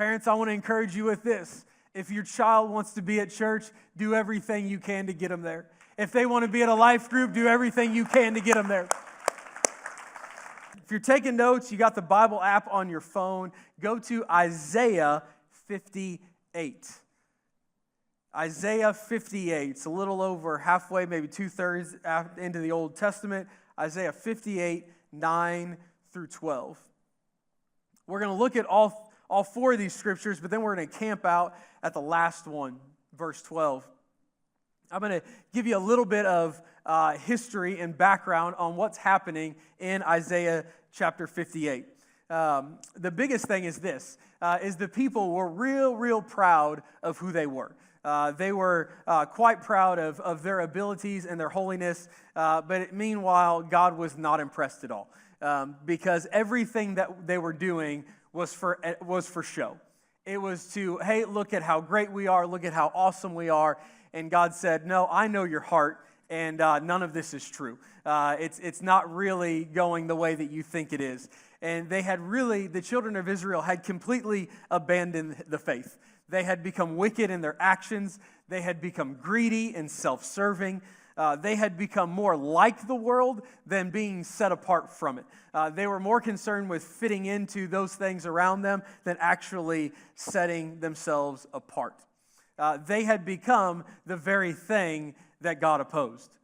Parents, I want to encourage you with this. If your child wants to be at church, do everything you can to get them there. If they want to be at a life group, do everything you can to get them there. If you're taking notes, you got the Bible app on your phone, go to Isaiah 58. Isaiah 58. It's a little over halfway, maybe 2/3 into the Old Testament. Isaiah 58, 9 through 12. We're going to look at all four of these scriptures, but then we're going to camp out at the last one, verse 12. I'm going to give you a little bit of history and background on what's happening in Isaiah chapter 58. The biggest thing is this, is the people were real proud of who they were. They were quite proud of their abilities and their holiness, but meanwhile, God was not impressed at all, because everything that they were doing was for show. It was to, hey, look at how great we are, look at how awesome we are, and God said, no, I know your heart, and none of this is true. It's not really going the way that you think it is. And the children of Israel had completely abandoned the faith. They had become wicked in their actions. They had become greedy and self-serving. They had become more like the world than being set apart from it. They were more concerned with fitting into those things around them than actually setting themselves apart. They had become the very thing that God opposed.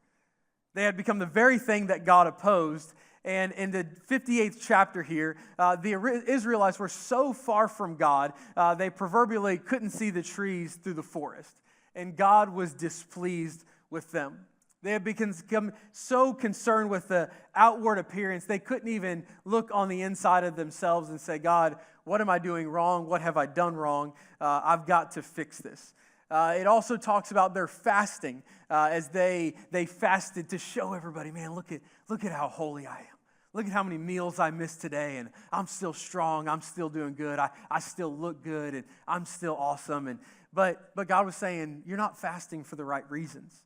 They had become the very thing that God opposed. And in the 58th chapter here, the Israelites were so far from God, they proverbially couldn't see the trees through the forest. And God was displeased with them. They had become so concerned with the outward appearance, they couldn't even look on the inside of themselves and say, God, what am I doing wrong? What have I done wrong? I've got to fix this. It also talks about their fasting, as they fasted to show everybody, man, look at how holy I am. Look at how many meals I missed today, and I'm still strong. I'm still doing good. I still look good, and I'm still awesome. But God was saying, you're not fasting for the right reasons.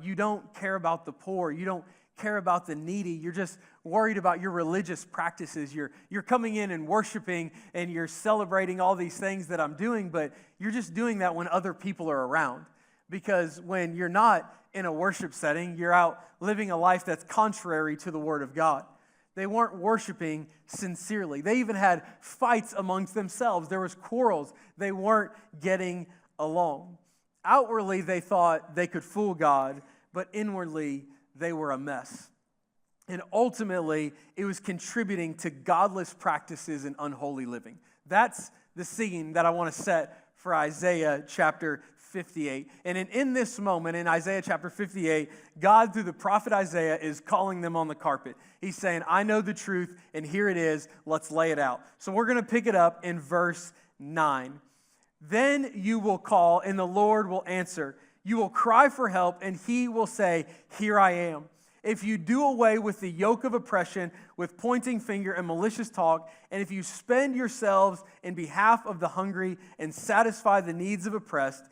You don't care about the poor. You don't care about the needy. You're just worried about your religious practices. You're coming in and worshiping, and you're celebrating all these things that I'm doing, but you're just doing that when other people are around. Because when you're not in a worship setting, you're out living a life that's contrary to the Word of God. They weren't worshiping sincerely. They even had fights amongst themselves. There was quarrels. They weren't getting along. Outwardly, they thought they could fool God, but inwardly, they were a mess. And ultimately, it was contributing to godless practices and unholy living. That's the scene that I want to set for Isaiah chapter 58. And in this moment, in Isaiah chapter 58, God, through the prophet Isaiah, is calling them on the carpet. He's saying, I know the truth, and here it is. Let's lay it out. So we're going to pick it up in verse 9. Then you will call, and the Lord will answer. You will cry for help, and he will say, here I am. If you do away with the yoke of oppression, with pointing finger and malicious talk, and if you spend yourselves in behalf of the hungry and satisfy the needs of oppressed,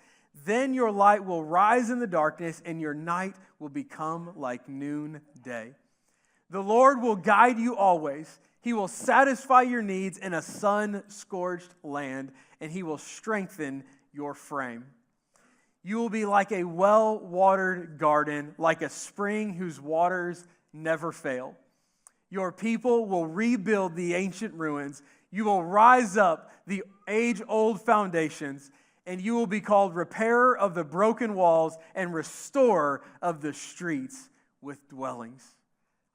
then your light will rise in the darkness, and your night will become like noonday. The Lord will guide you always. He will satisfy your needs in a sun-scorched land, and he will strengthen your frame. You will be like a well-watered garden, like a spring whose waters never fail. Your people will rebuild the ancient ruins. You will rise up the age-old foundations, and you will be called repairer of the broken walls and restorer of the streets with dwellings.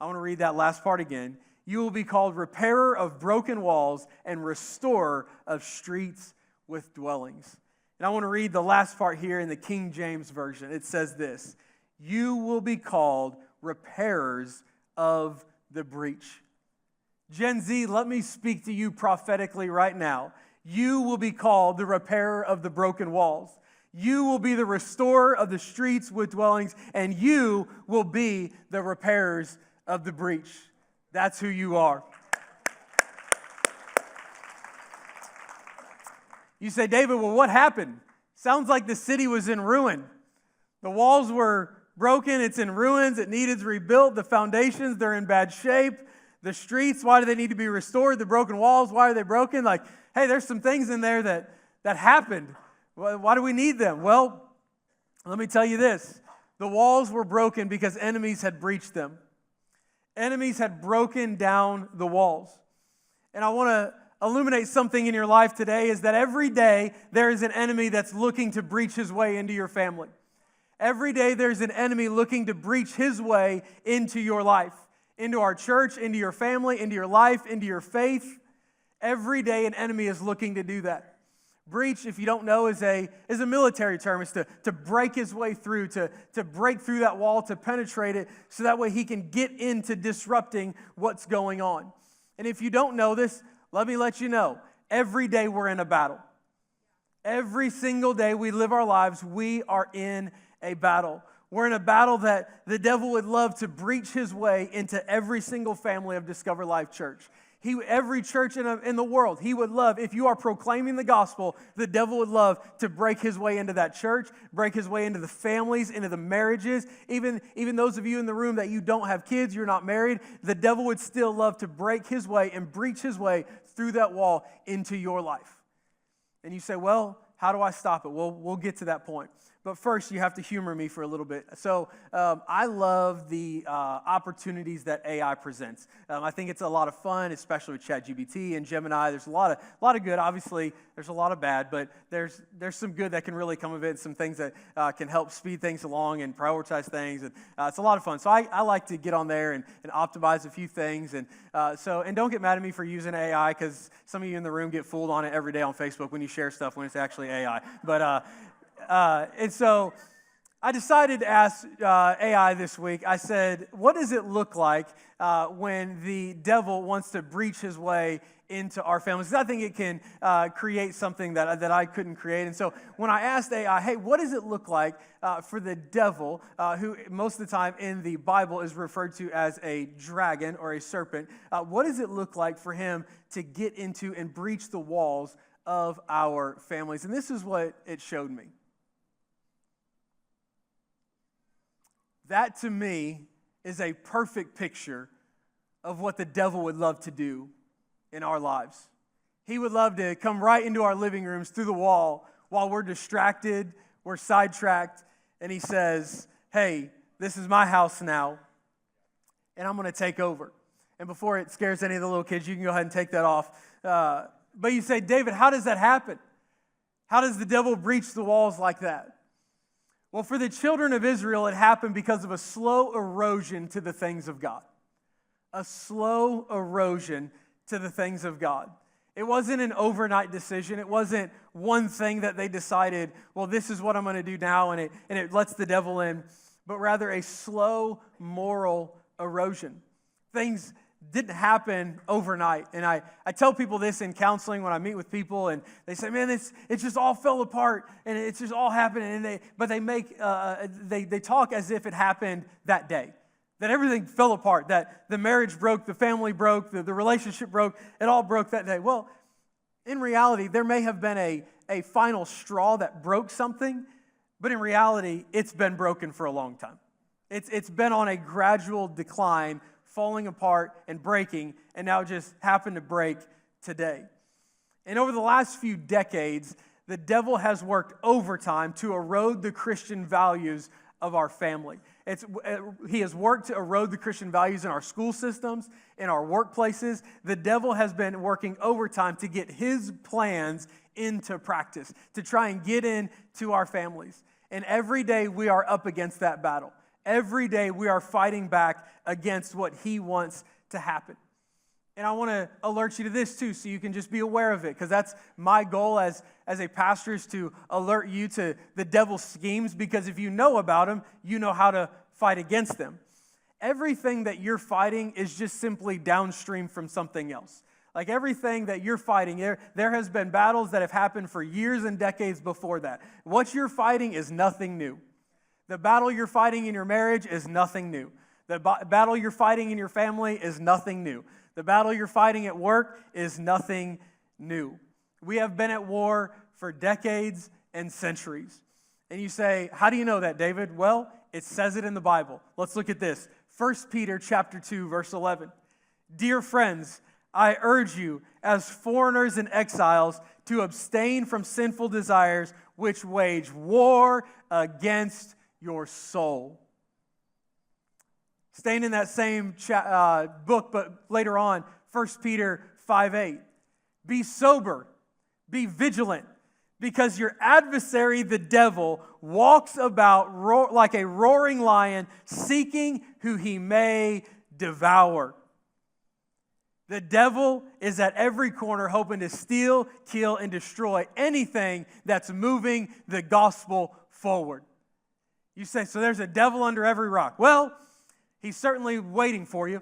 I want to read that last part again. You will be called repairer of broken walls and restorer of streets with dwellings. And I want to read the last part here in the King James Version. It says this, you will be called repairers of the breach. Gen Z, let me speak to you prophetically right now. You will be called the repairer of the broken walls. You will be the restorer of the streets with dwellings, and you will be the repairers of the breach. That's who you are. You say, David, well, what happened? Sounds like the city was in ruin. The walls were broken. It's in ruins. It needed rebuilt. The foundations, they're in bad shape. The streets, why do they need to be restored? The broken walls, why are they broken? Like, hey, there's some things in there that happened. Why do we need them? Well, let me tell you this. The walls were broken because enemies had breached them. Enemies had broken down the walls. And I want to illuminate something in your life today is that every day there is an enemy that's looking to breach his way into your family. Every day there's an enemy looking to breach his way into your life, into our church, into your family, into your life, into your faith. Every day an enemy is looking to do that. Breach, if you don't know, is a military term. It's to break his way through, to break through that wall, to penetrate it, so that way he can get into disrupting what's going on. And if you don't know this, let me let you know. Every day we're in a battle. Every single day we live our lives, we are in a battle. We're in a battle that the devil would love to breach his way into every single family of Discover Life Church. Every church in the world, he would love, if you are proclaiming the gospel, the devil would love to break his way into that church, break his way into the families, into the marriages. Even those of you in the room that you don't have kids, you're not married, the devil would still love to break his way and breach his way through that wall into your life. And you say, well, how do I stop it? Well, we'll get to that point. But first, you have to humor me for a little bit. So I love the opportunities that AI presents. I think it's a lot of fun, especially with ChatGPT and Gemini. There's a lot of good. Obviously, there's a lot of bad, but there's some good that can really come of it. Some things that can help speed things along and prioritize things. And it's a lot of fun. So I like to get on there and optimize a few things. And don't get mad at me for using AI, because some of you in the room get fooled on it every day on Facebook when you share stuff when it's actually AI. But and so I decided to ask AI this week. I said, what does it look like when the devil wants to breach his way into our families? Because I think it can create something that I couldn't create. And so when I asked AI, hey, what does it look like for the devil, who most of the time in the Bible is referred to as a dragon or a serpent, what does it look like for him to get into and breach the walls of our families? And this is what it showed me. That, to me, is a perfect picture of what the devil would love to do in our lives. He would love to come right into our living rooms through the wall while we're distracted, we're sidetracked, and he says, hey, this is my house now, and I'm going to take over. And before it scares any of the little kids, you can go ahead and take that off. But you say, David, how does that happen? How does the devil breach the walls like that? Well, for the children of Israel, it happened because of a slow erosion to the things of God. A slow erosion to the things of God. It wasn't an overnight decision. It wasn't one thing that they decided, well, this is what I'm going to do now, and it lets the devil in, but rather a slow moral erosion. Things didn't happen overnight. And I tell people this in counseling when I meet with people, and they say, man, it just all fell apart, and it's just all happened. And they talk as if it happened that day, that everything fell apart, that the marriage broke, the family broke, the relationship broke, it all broke that day. Well, in reality, there may have been a final straw that broke something, but in reality, it's been broken for a long time. It's been on a gradual decline, falling apart and breaking, and now just happened to break today. And over the last few decades, the devil has worked overtime to erode the Christian values of our family. He has worked to erode the Christian values in our school systems, in our workplaces. The devil has been working overtime to get his plans into practice, to try and get into our families. And every day we are up against that battle. Every day we are fighting back against what he wants to happen. And I want to alert you to this too, so you can just be aware of it, because that's my goal as a pastor, is to alert you to the devil's schemes, because if you know about them, you know how to fight against them. Everything that you're fighting is just simply downstream from something else. Like everything that you're fighting, there has been battles that have happened for years and decades before that. What you're fighting is nothing new. The battle you're fighting in your marriage is nothing new. The battle you're fighting in your family is nothing new. The battle you're fighting at work is nothing new. We have been at war for decades and centuries. And you say, how do you know that, David? Well, it says it in the Bible. Let's look at this. 1 Peter chapter 2, verse 11. Dear friends, I urge you, as foreigners and exiles, to abstain from sinful desires which wage war against your soul. Staying in that same book, but later on, 1 Peter 5:8. Be sober, be vigilant, because your adversary, the devil, walks about like a roaring lion, seeking who he may devour. The devil is at every corner hoping to steal, kill, and destroy anything that's moving the gospel forward. You say, so there's a devil under every rock. Well, he's certainly waiting for you.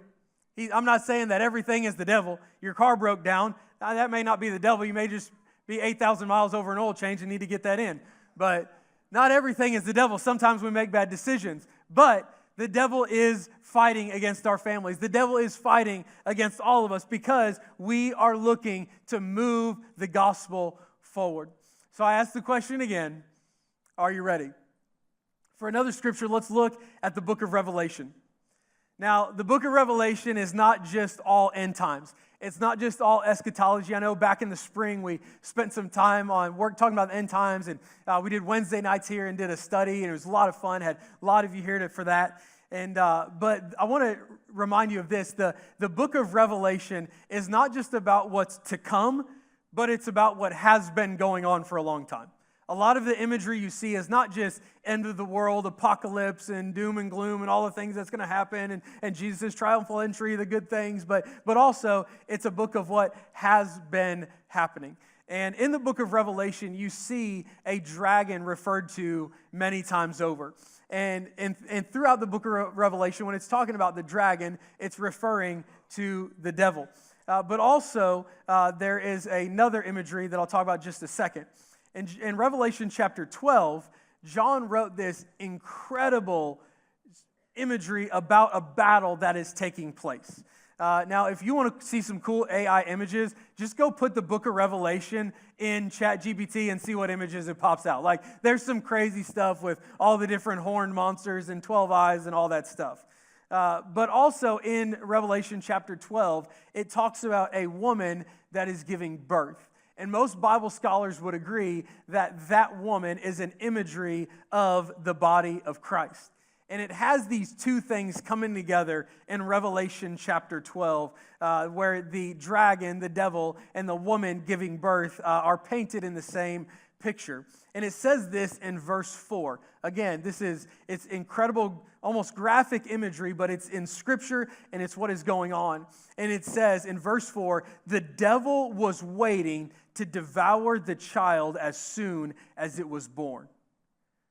I'm not saying that everything is the devil. Your car broke down. That may not be the devil. You may just be 8,000 miles over an oil change and need to get that in. But not everything is the devil. Sometimes we make bad decisions. But the devil is fighting against our families. The devil is fighting against all of us because we are looking to move the gospel forward. So I ask the question again, are you ready? For another scripture, let's look at the book of Revelation. Now, the book of Revelation is not just all end times. It's not just all eschatology. I know back in the spring we spent some time on work talking about the end times, and we did Wednesday nights here and did a study, and it was a lot of fun. Had a lot of you here for that. And but I want to remind you of this. The book of Revelation is not just about what's to come, but it's about what has been going on for a long time. A lot of the imagery you see is not just end of the world, apocalypse, and doom and gloom, and all the things that's going to happen, and Jesus' triumphal entry, the good things, but also it's a book of what has been happening. And in the book of Revelation, you see a dragon referred to many times over. And throughout the book of Revelation, when it's talking about the dragon, it's referring to the devil. But also, there is another imagery that I'll talk about just a second. In Revelation chapter 12, John wrote this incredible imagery about a battle that is taking place. Now, if you want to see some cool AI images, just go put the book of Revelation in ChatGPT and see what images it pops out. Like, there's some crazy stuff with all the different horned monsters and 12 eyes and all that stuff. But also in Revelation chapter 12, it talks about a woman that is giving birth. And most Bible scholars would agree that that woman is an imagery of the body of Christ. And it has these two things coming together in Revelation chapter 12, where the dragon, the devil, and the woman giving birth are painted in the same picture. And it says this in verse 4. Again, it's incredible, almost graphic imagery, but it's in Scripture and it's what is going on. And it says in verse 4, the devil was waiting to devour the child as soon as it was born.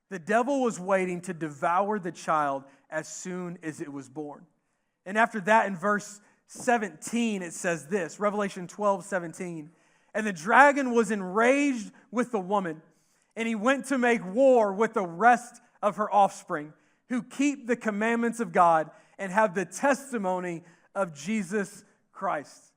The devil was waiting to devour the child as soon as it was born. And after that, in verse 17, it says this, Revelation 12:17. And the dragon was enraged with the woman, and he went to make war with the rest of her offspring, who keep the commandments of God and have the testimony of Jesus Christ.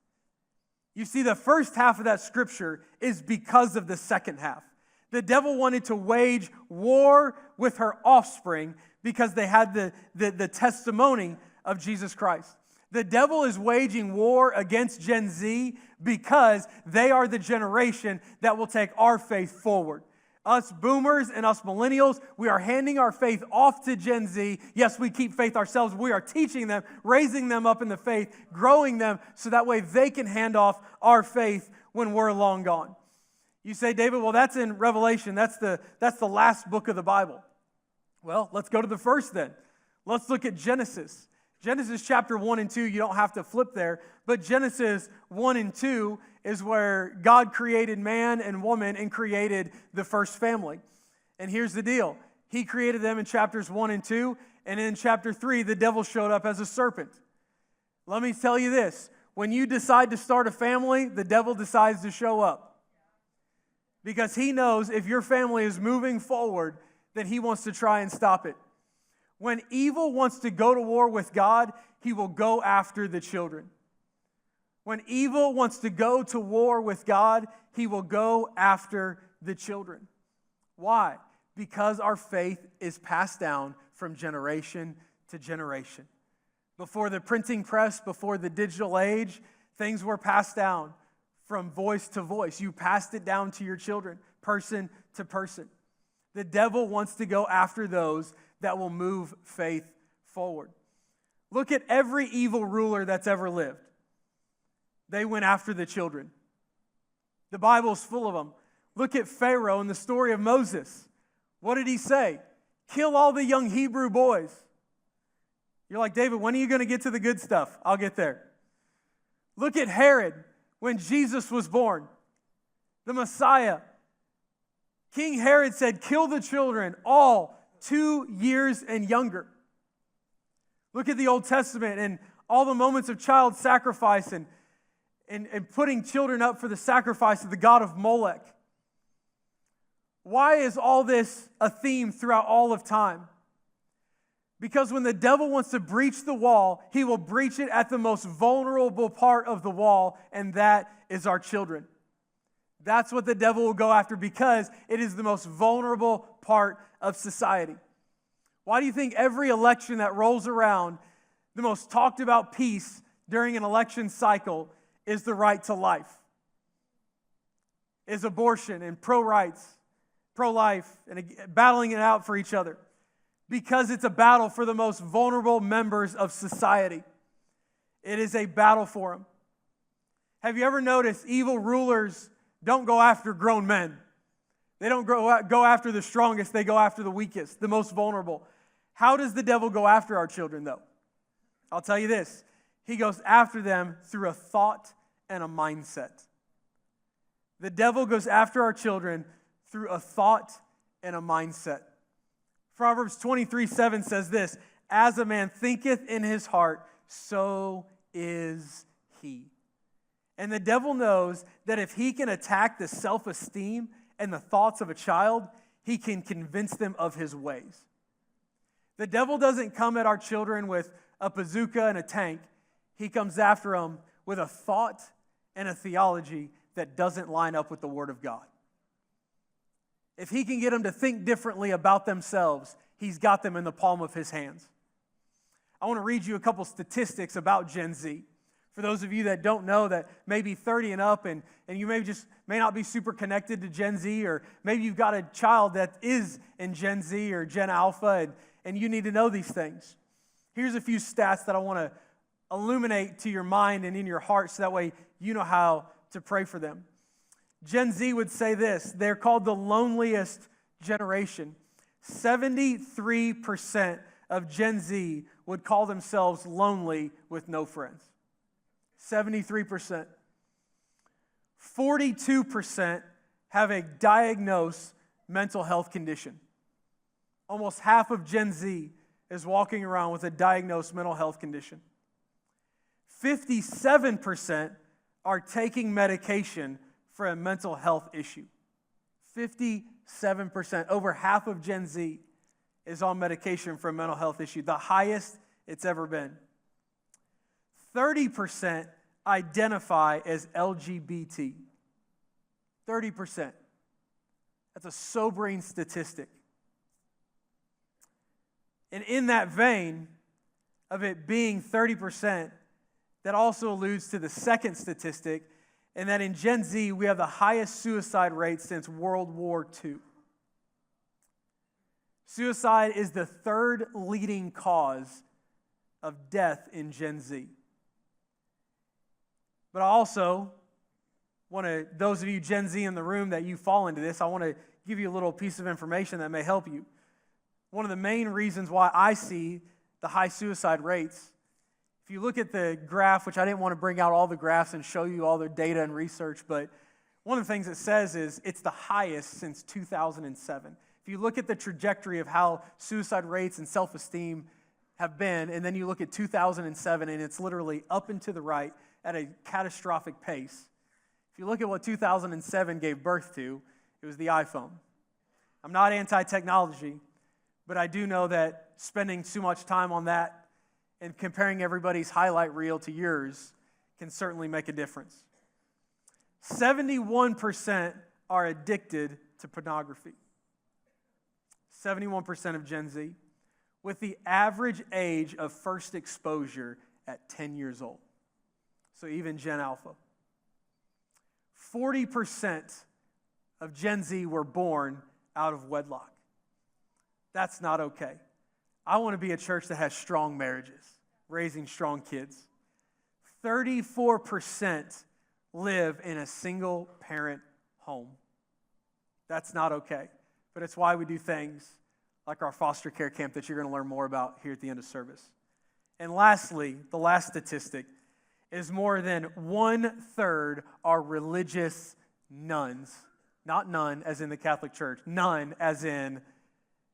You see, the first half of that scripture is because of the second half. The devil wanted to wage war with her offspring because they had the testimony of Jesus Christ. The devil is waging war against Gen Z because they are the generation that will take our faith forward. Us boomers and us millennials, we are handing our faith off to Gen Z. Yes, we keep faith ourselves. We are teaching them, raising them up in the faith, growing them so that way they can hand off our faith when we're long gone. You say, David, well, that's in Revelation. That's the last book of the Bible. Well, let's go to the first then. Let's look at Genesis. Genesis chapter 1 and 2, you don't have to flip there, but Genesis 1 and 2 is where God created man and woman and created the first family. And here's the deal. He created them in chapters 1 and 2, and in chapter 3, the devil showed up as a serpent. Let me tell you this. When you decide to start a family, the devil decides to show up. Because he knows if your family is moving forward, then he wants to try and stop it. When evil wants to go to war with God, he will go after the children. When evil wants to go to war with God, he will go after the children. Why? Because our faith is passed down from generation to generation. Before the printing press, before the digital age, things were passed down from voice to voice. You passed it down to your children, person to person. The devil wants to go after those that will move faith forward. Look at every evil ruler that's ever lived. They went after the children. The Bible's full of them. Look at Pharaoh in the story of Moses. What did he say? Kill all the young Hebrew boys. You're like, David, when are you going to get to the good stuff? I'll get there. Look at Herod when Jesus was born, the Messiah. King Herod said, kill the children, all 2 years and younger. Look at the Old Testament and all the moments of child sacrifice and putting children up for the sacrifice of the god of Molech. Why is all this a theme throughout all of time? Because when the devil wants to breach the wall, he will breach it at the most vulnerable part of the wall, and that is our children. That's what the devil will go after because it is the most vulnerable part of society. Why do you think every election that rolls around, the most talked about piece during an election cycle is the right to life? Is abortion and pro-life, and battling it out for each other. Because it's a battle for the most vulnerable members of society. It is a battle for them. Have you ever noticed evil rulers don't go after grown men? They don't go after the strongest, they go after the weakest, the most vulnerable. How does the devil go after our children, though? I'll tell you this. He goes after them through a thought and a mindset. The devil goes after our children through a thought and a mindset. Proverbs 23:7 says this, as a man thinketh in his heart, so is he. And the devil knows that if he can attack the self-esteem and the thoughts of a child, he can convince them of his ways. The devil doesn't come at our children with a bazooka and a tank. He comes after them with a thought and a theology that doesn't line up with the Word of God. If he can get them to think differently about themselves, he's got them in the palm of his hands. I want to read you a couple statistics about Gen Z. For those of you that don't know, that may be 30 and up, and you may not be super connected to Gen Z, or maybe you've got a child that is in Gen Z or Gen Alpha, and you need to know these things. Here's a few stats that I want to illuminate to your mind and in your heart so that way you know how to pray for them. Gen Z would say this, they're called the loneliest generation. 73% of Gen Z would call themselves lonely with no friends. 73%. 42% have a diagnosed mental health condition. Almost half of Gen Z is walking around with a diagnosed mental health condition. 57% are taking medication for a mental health issue. 57%, over half of Gen Z is on medication for a mental health issue, the highest it's ever been. 30% identify as LGBT. 30%. That's a sobering statistic. And in that vein of it being 30%, that also alludes to the second statistic, and that in Gen Z, we have the highest suicide rate since World War II. Suicide is the third leading cause of death in Gen Z. But I also want to, those of you Gen Z in the room that you fall into this, I want to give you a little piece of information that may help you. One of the main reasons why I see the high suicide rates, if you look at the graph, which I didn't want to bring out all the graphs and show you all the data and research, but one of the things it says is it's the highest since 2007. If you look at the trajectory of how suicide rates and self-esteem have been, and then you look at 2007, and it's literally up and to the right at a catastrophic pace. If you look at what 2007 gave birth to, it was the iPhone. I'm not anti-technology, but I do know that spending too much time on that and comparing everybody's highlight reel to yours can certainly make a difference. 71% are addicted to pornography. 71% of Gen Z. with the average age of first exposure at 10 years old. So even Gen Alpha. 40% of Gen Z were born out of wedlock. That's not okay. I want to be a church that has strong marriages, raising strong kids. 34% live in a single parent home. That's not okay. But it's why we do things like our foster care camp that you're going to learn more about here at the end of service. And lastly, the last statistic is more than 1/3 are religious nuns. Not none as in the Catholic Church. None as in,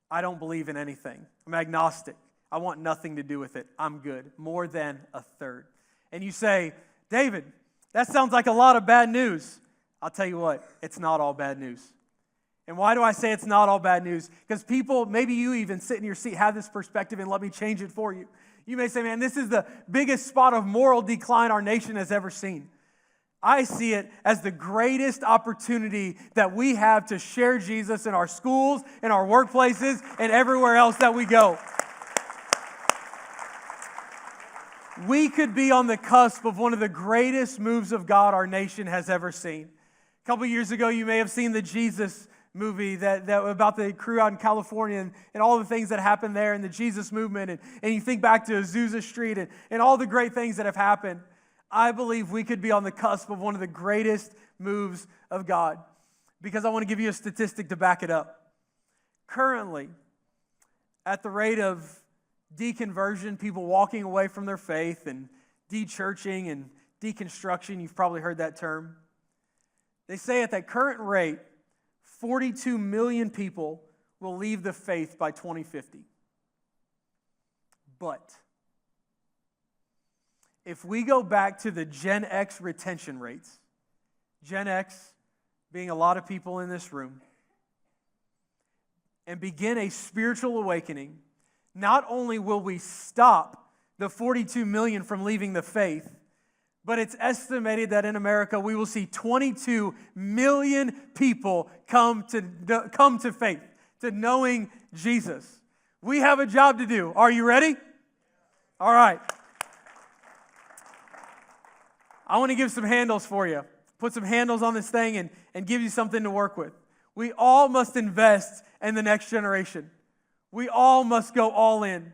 I don't believe in anything. I'm agnostic. I want nothing to do with it. I'm good. More than 1/3. And you say, David, that sounds like a lot of bad news. I'll tell you what, it's not all bad news. And why do I say it's not all bad news? Because people, maybe you even sit in your seat, have this perspective, and let me change it for you. You may say, man, this is the biggest spot of moral decline our nation has ever seen. I see it as the greatest opportunity that we have to share Jesus in our schools, in our workplaces, and everywhere else that we go. We could be on the cusp of one of the greatest moves of God our nation has ever seen. A couple years ago, you may have seen the Jesus movie that about the crew out in California and all the things that happened there and the Jesus movement. And you think back to Azusa Street and all the great things that have happened. I believe we could be on the cusp of one of the greatest moves of God, because I want to give you a statistic to back it up. Currently, at the rate of deconversion, people walking away from their faith, and de-churching and deconstruction, you've probably heard that term. They say at that current rate, 42 million people will leave the faith by 2050. But if we go back to the Gen X retention rates, Gen X being a lot of people in this room, and begin a spiritual awakening, not only will we stop the 42 million from leaving the faith, but it's estimated that in America we will see 22 million people come to faith, to knowing Jesus. We have a job to do. Are you ready? All right. I want to give some handles for you. Put some handles on this thing and give you something to work with. We all must invest in the next generation. We all must go all in.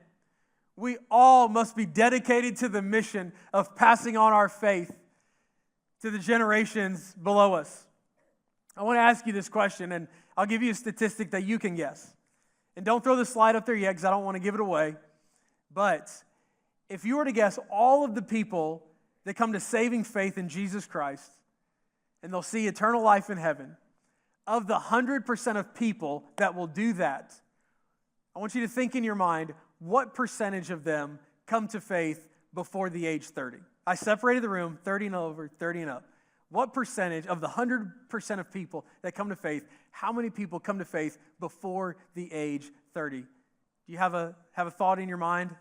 We all must be dedicated to the mission of passing on our faith to the generations below us. I want to ask you this question, and I'll give you a statistic that you can guess. And don't throw the slide up there yet, because I don't want to give it away. But if you were to guess all of the people that come to saving faith in Jesus Christ, and they'll see eternal life in heaven, of the 100% of people that will do that, I want you to think in your mind, what percentage of them come to faith before the age 30? I separated the room, 30 and over, 30 and up. What percentage of the 100% of people that come to faith, how many people come to faith before the age 30? Do you have a thought in your mind?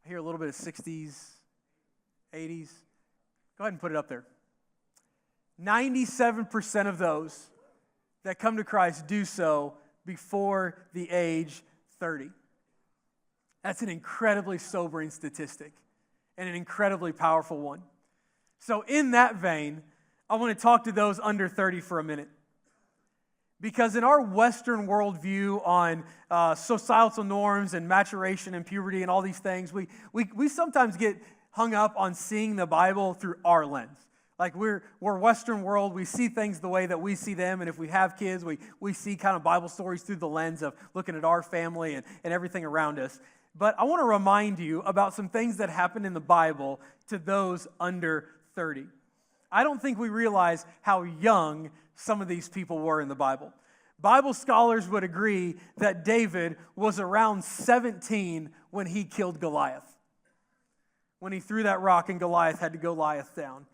I hear a little bit of 60s, 80s. Go ahead and put it up there. 97% of those that come to Christ do so before the age 30. That's an incredibly sobering statistic and an incredibly powerful one. So in that vein, I want to talk to those under 30 for a minute. Because in our Western worldview on societal norms and maturation and puberty and all these things, we sometimes get hung up on seeing the Bible through our lens. Like we're Western world, we see things the way that we see them, and if we have kids, we see kind of Bible stories through the lens of looking at our family and everything around us. But I want to remind you about some things that happen in the Bible to those under 30. I don't think we realize how young some of these people were in the Bible. Bible scholars would agree that David was around 17 when he killed Goliath. When he threw that rock and Goliath had to go lie down.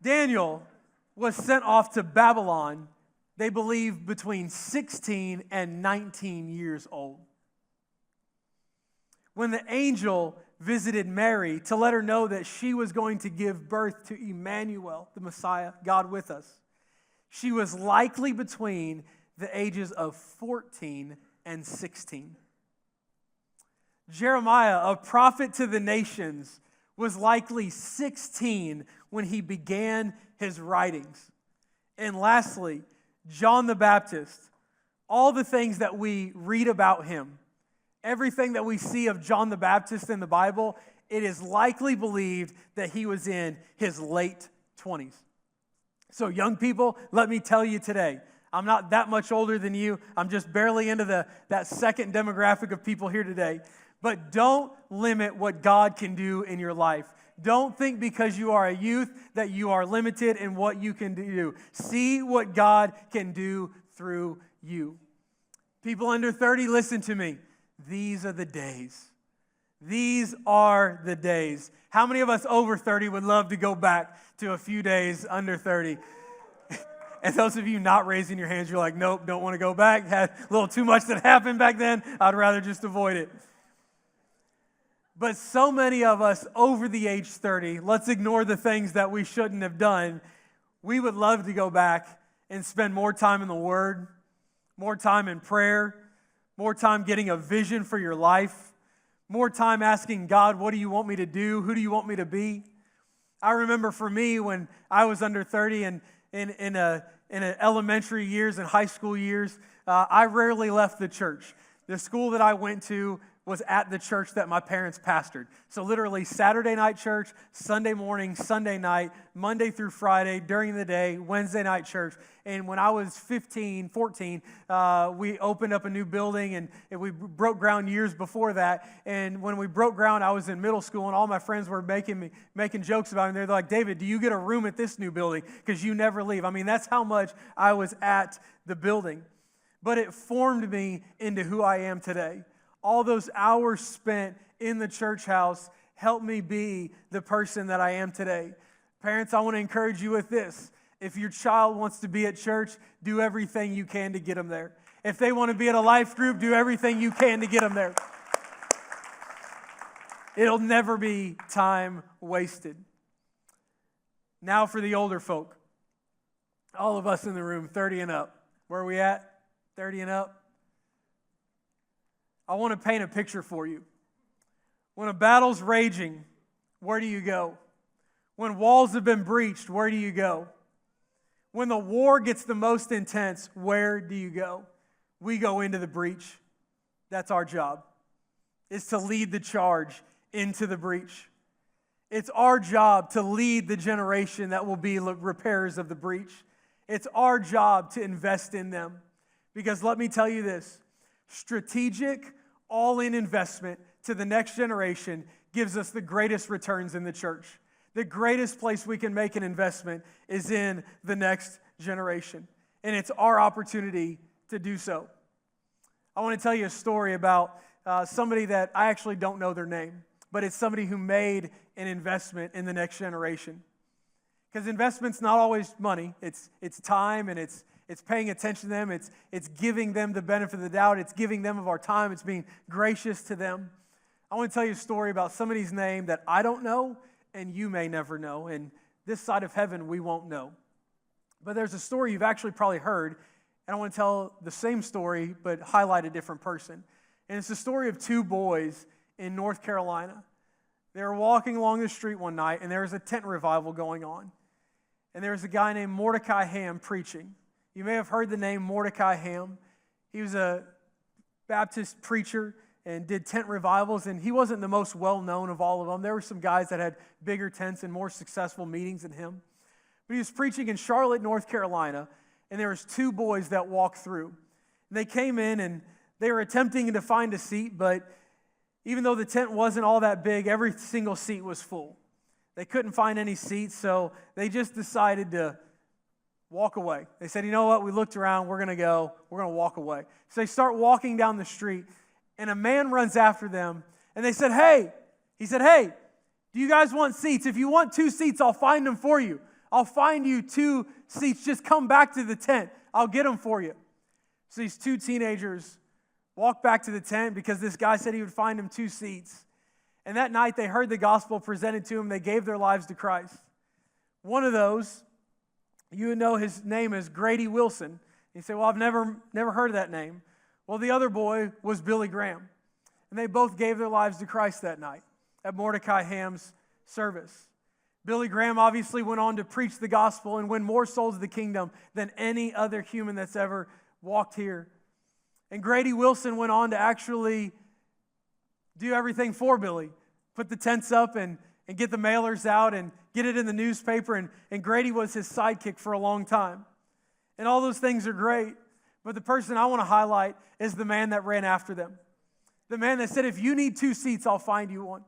Daniel was sent off to Babylon, they believe, between 16 and 19 years old. When the angel visited Mary to let her know that she was going to give birth to Emmanuel, the Messiah, God with us, she was likely between the ages of 14 and 16. Jeremiah, a prophet to the nations, was likely 16 when he began his writings. And lastly, John the Baptist, all the things that we read about him, everything that we see of John the Baptist in the Bible, it is likely believed that he was in his late 20s. So young people, let me tell you today, I'm not that much older than you. I'm just barely into that second demographic of people here today. But don't limit what God can do in your life. Don't think because you are a youth that you are limited in what you can do. See what God can do through you. People under 30, listen to me. These are the days. These are the days. How many of us over 30 would love to go back to a few days under 30? And those of you not raising your hands, you're like, nope, don't want to go back. Had a little too much that happened back then. I'd rather just avoid it. But so many of us over the age 30, let's ignore the things that we shouldn't have done. We would love to go back and spend more time in the Word, more time in prayer, more time getting a vision for your life, more time asking God, what do you want me to do? Who do you want me to be? I remember for me when I was under 30 and in elementary years and high school years, I rarely left the church. The school that I went to was at the church that my parents pastored. So literally Saturday night church, Sunday morning, Sunday night, Monday through Friday, during the day, Wednesday night church. And when I was 15, 14, we opened up a new building and we broke ground years before that. And when we broke ground, I was in middle school and all my friends were making jokes about it. And they're like, David, do you get a room at this new building? Because you never leave. I mean, that's how much I was at the building. But it formed me into who I am today. All those hours spent in the church house helped me be the person that I am today. Parents, I want to encourage you with this. If your child wants to be at church, do everything you can to get them there. If they want to be at a life group, do everything you can to get them there. It'll never be time wasted. Now for the older folk. All of us in the room, 30 and up. Where are we at? 30 and up. I want to paint a picture for you. When a battle's raging, where do you go? When walls have been breached, where do you go? When the war gets the most intense, where do you go? We go into the breach. That's our job. It's to lead the charge into the breach. It's our job to lead the generation that will be repairers of the breach. It's our job to invest in them. Because let me tell you this, strategic, all-in investment to the next generation gives us the greatest returns in the church. The greatest place we can make an investment is in the next generation. And it's our opportunity to do so. I want to tell you a story about somebody that I actually don't know their name, but it's somebody who made an investment in the next generation. Because investment's not always money. It's time and it's paying attention to them. It's giving them the benefit of the doubt. It's giving them of our time. It's being gracious to them. I want to tell you a story about somebody's name that I don't know and you may never know. And this side of heaven, we won't know. But there's a story you've actually probably heard. And I want to tell the same story, but highlight a different person. And it's the story of two boys in North Carolina. They were walking along the street one night, and there was a tent revival going on. And there was a guy named Mordecai Ham preaching. You may have heard the name Mordecai Ham. He was a Baptist preacher and did tent revivals, and he wasn't the most well-known of all of them. There were some guys that had bigger tents and more successful meetings than him. But he was preaching in Charlotte, North Carolina, and there was two boys that walked through. And they came in, and they were attempting to find a seat, but even though the tent wasn't all that big, every single seat was full. They couldn't find any seats, so they just decided to walk away. They said, you know what, we looked around, we're going to walk away. So they start walking down the street, and a man runs after them, and they said, hey, do you guys want seats? If you want 2 seats, I'll find them for you. I'll find you 2 seats. Just come back to the tent. I'll get them for you. So these 2 teenagers walk back to the tent because this guy said he would find them 2 seats. And that night they heard the gospel presented to them. They gave their lives to Christ. One of those, you know his name is Grady Wilson. You say, well, I've never heard of that name. Well, the other boy was Billy Graham. And they both gave their lives to Christ that night at Mordecai Ham's service. Billy Graham obviously went on to preach the gospel and win more souls to the kingdom than any other human that's ever walked here. And Grady Wilson went on to actually do everything for Billy. Put the tents up and get the mailers out and get it in the newspaper. And Grady was his sidekick for a long time. And all those things are great. But the person I want to highlight is the man that ran after them. The man that said, if you need 2 seats, I'll find you one.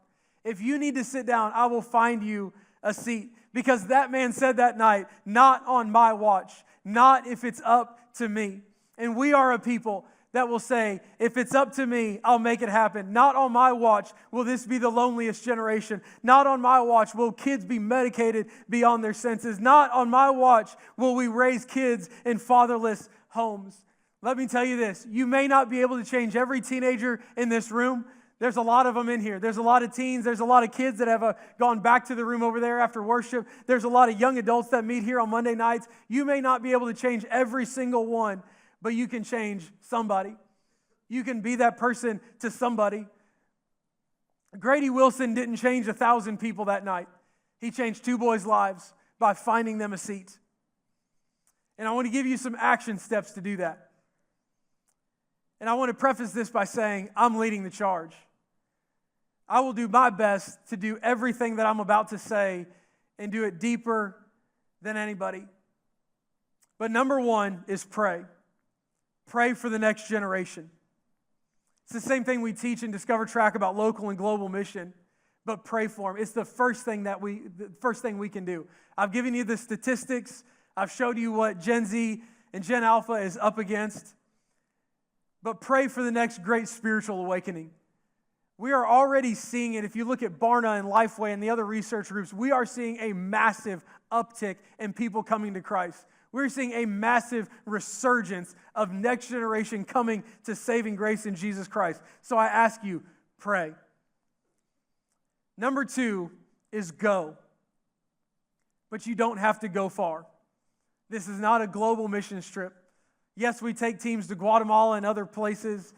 If you need to sit down, I will find you a seat. Because that man said that night, not on my watch, not if it's up to me. And we are a people that will say, if it's up to me, I'll make it happen. Not on my watch will this be the loneliest generation. Not on my watch will kids be medicated beyond their senses. Not on my watch will we raise kids in fatherless homes. Let me tell you this, you may not be able to change every teenager in this room. There's a lot of them in here. There's a lot of teens. There's a lot of kids that have gone back to the room over there after worship. There's a lot of young adults that meet here on Monday nights. You may not be able to change every single one, but you can change somebody. You can be that person to somebody. Grady Wilson didn't change 1,000 people that night. He changed 2 boys' lives by finding them a seat. And I want to give you some action steps to do that. And I want to preface this by saying, I'm leading the charge. I will do my best to do everything that I'm about to say and do it deeper than anybody. But number 1 is pray. Pray for the next generation. It's the same thing we teach in Discover Track about local and global mission, but pray for them. It's the first thing we can do. I've given you the statistics. I've showed you what Gen Z and Gen Alpha is up against. But pray for the next great spiritual awakening. We are already seeing it. If you look at Barna and Lifeway and the other research groups, we are seeing a massive uptick in people coming to Christ. We're seeing a massive resurgence of next generation coming to saving grace in Jesus Christ. So I ask you, pray. Number 2 is go. But you don't have to go far. This is not a global missions trip. Yes, we take teams to Guatemala and other places,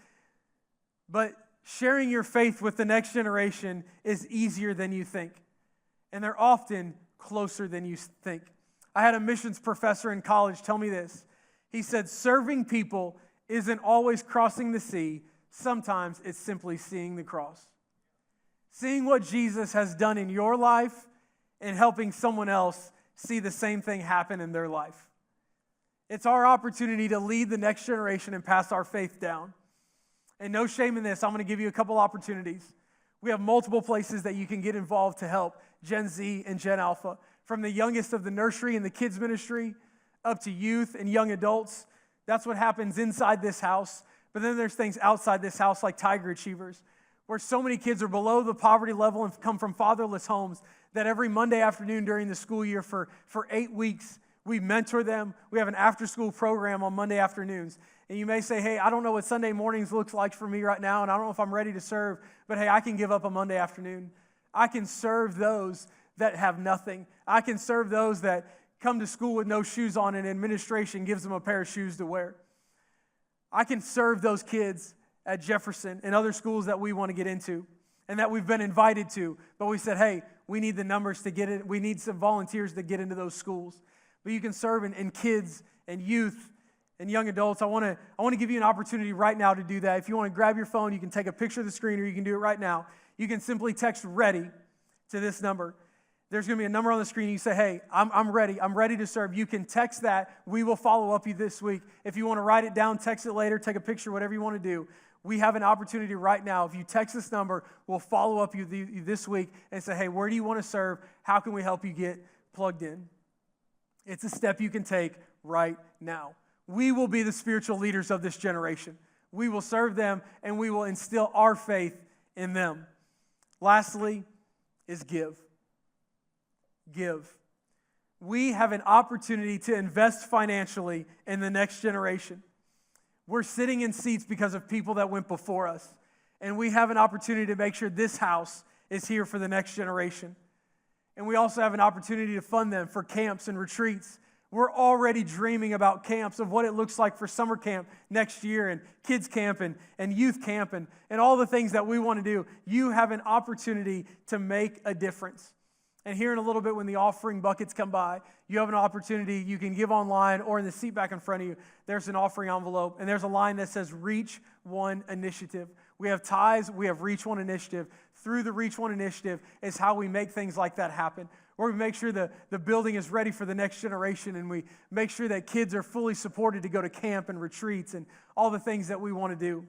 but sharing your faith with the next generation is easier than you think. And they're often closer than you think. I had a missions professor in college tell me this. He said, serving people isn't always crossing the sea. Sometimes it's simply seeing the cross. Seeing what Jesus has done in your life and helping someone else see the same thing happen in their life. It's our opportunity to lead the next generation and pass our faith down. And no shame in this, I'm going to give you a couple opportunities. We have multiple places that you can get involved to help Gen Z and Gen Alpha. From the youngest of the nursery and the kids ministry up to youth and young adults. That's what happens inside this house. But then there's things outside this house like Tiger Achievers, where so many kids are below the poverty level and come from fatherless homes that every Monday afternoon during the school year for 8 weeks, we mentor them. We have an after-school program on Monday afternoons. And you may say, hey, I don't know what Sunday mornings looks like for me right now, and I don't know if I'm ready to serve, but hey, I can give up a Monday afternoon. I can serve those that have nothing. I can serve those that come to school with no shoes on and administration gives them a pair of shoes to wear. I can serve those kids at Jefferson and other schools that we want to get into and that we've been invited to, but we said, hey, we need the numbers to get in. We need some volunteers to get into those schools. But you can serve in kids and youth and young adults. I want to give you an opportunity right now to do that. If you want to grab your phone, you can take a picture of the screen or you can do it right now. You can simply text READY to this number. There's going to be a number on the screen. You say, hey, I'm ready. I'm ready to serve. You can text that. We will follow up you this week. If you want to write it down, text it later, take a picture, whatever you want to do. We have an opportunity right now. If you text this number, we'll follow up you this week and say, hey, where do you want to serve? How can we help you get plugged in? It's a step you can take right now. We will be the spiritual leaders of this generation. We will serve them, and we will instill our faith in them. Lastly is give. Give. We have an opportunity to invest financially in the next generation. We're sitting in seats because of people that went before us, and we have an opportunity to make sure this house is here for the next generation. And we also have an opportunity to fund them for camps and retreats. We're already dreaming about camps, of what it looks like for summer camp next year, and kids camp, and youth camp, and all the things that we want to do. You have an opportunity to make a difference. And here in a little bit, when the offering buckets come by, you have an opportunity. You can give online, or in the seat back in front of you, there's an offering envelope, and there's a line that says Reach One Initiative. We have ties, we have Reach One Initiative. Through the Reach One Initiative is how we make things like that happen. Where we make sure the building is ready for the next generation, and we make sure that kids are fully supported to go to camp and retreats and all the things that we want to do.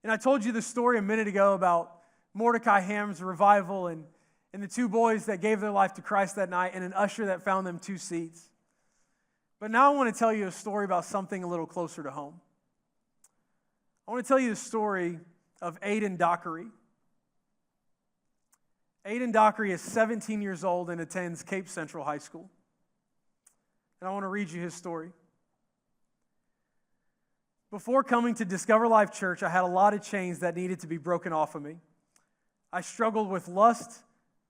And I told you the story a minute ago about Mordecai Ham's revival and the two boys that gave their life to Christ that night, and an usher that found them 2 seats. But now I want to tell you a story about something a little closer to home. I want to tell you the story of Aiden Dockery. Aiden Dockery is 17 years old and attends Cape Central High School. And I want to read you his story. Before coming to Discover Life Church, I had a lot of chains that needed to be broken off of me. I struggled with lust,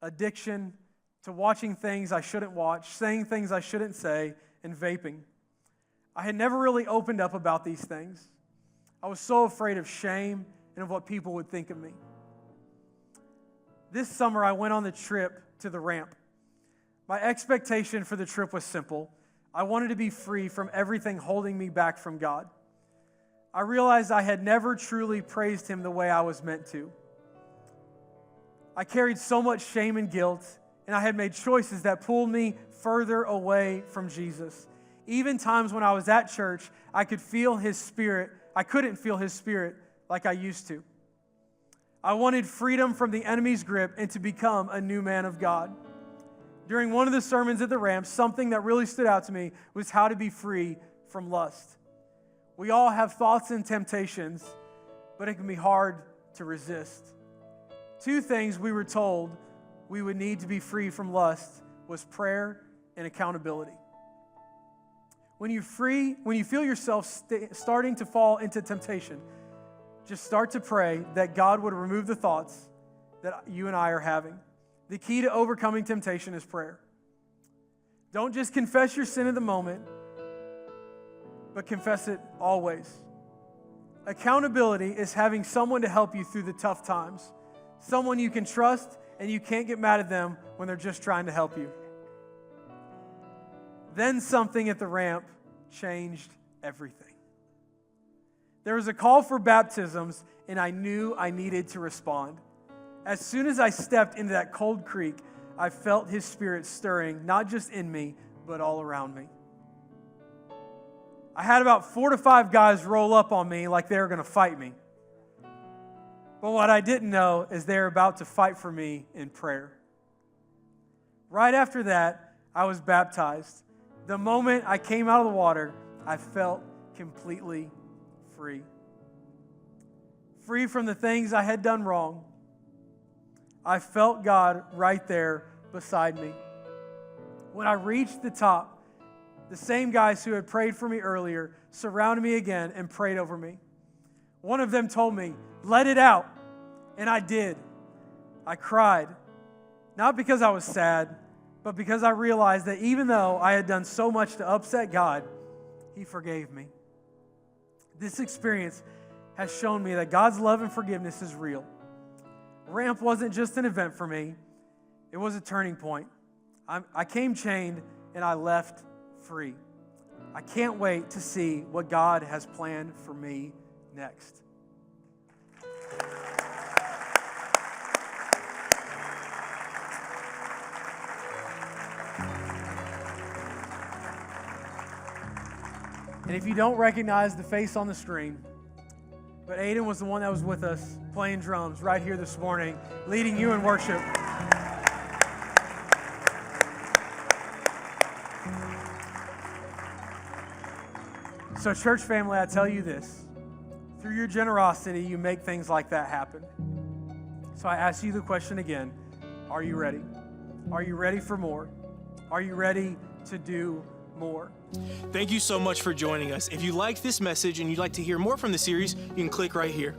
addiction, to watching things I shouldn't watch, saying things I shouldn't say, and vaping. I had never really opened up about these things. I was so afraid of shame and of what people would think of me. This summer, I went on the trip to the ramp. My expectation for the trip was simple. I wanted to be free from everything holding me back from God. I realized I had never truly praised Him the way I was meant to. I carried so much shame and guilt, and I had made choices that pulled me further away from Jesus. Even times when I was at church, I could feel His Spirit. I couldn't feel His Spirit like I used to. I wanted freedom from the enemy's grip and to become a new man of God. During one of the sermons at the ramp, something that really stood out to me was how to be free from lust. We all have thoughts and temptations, but it can be hard to resist. 2 things we were told we would need to be free from lust was prayer and accountability. When you feel yourself starting to fall into temptation, just start to pray that God would remove the thoughts that you and I are having. The key to overcoming temptation is prayer. Don't just confess your sin in the moment, but confess it always. Accountability is having someone to help you through the tough times. Someone you can trust, and you can't get mad at them when they're just trying to help you. Then something at the ramp changed everything. There was a call for baptisms, and I knew I needed to respond. As soon as I stepped into that cold creek, I felt His Spirit stirring, not just in me, but all around me. I had about 4 to 5 guys roll up on me like they were going to fight me. But what I didn't know is they were about to fight for me in prayer. Right after that, I was baptized. The moment I came out of the water, I felt completely free. Free from the things I had done wrong. I felt God right there beside me. When I reached the top, the same guys who had prayed for me earlier surrounded me again and prayed over me. One of them told me, "Let it out." And I did. I cried. Not because I was sad, but because I realized that even though I had done so much to upset God, He forgave me. This experience has shown me that God's love and forgiveness is real. Ramp wasn't just an event for me. It was a turning point. I came chained and I left free. I can't wait to see what God has planned for me next. And if you don't recognize the face on the screen, but Aiden was the one that was with us playing drums right here this morning, leading you in worship. So church family, I tell you this, through your generosity, you make things like that happen. So I ask you the question again, are you ready? Are you ready for more? Are you ready to do more? Thank you so much for joining us. If you like this message and you'd like to hear more from the series, you can click right here.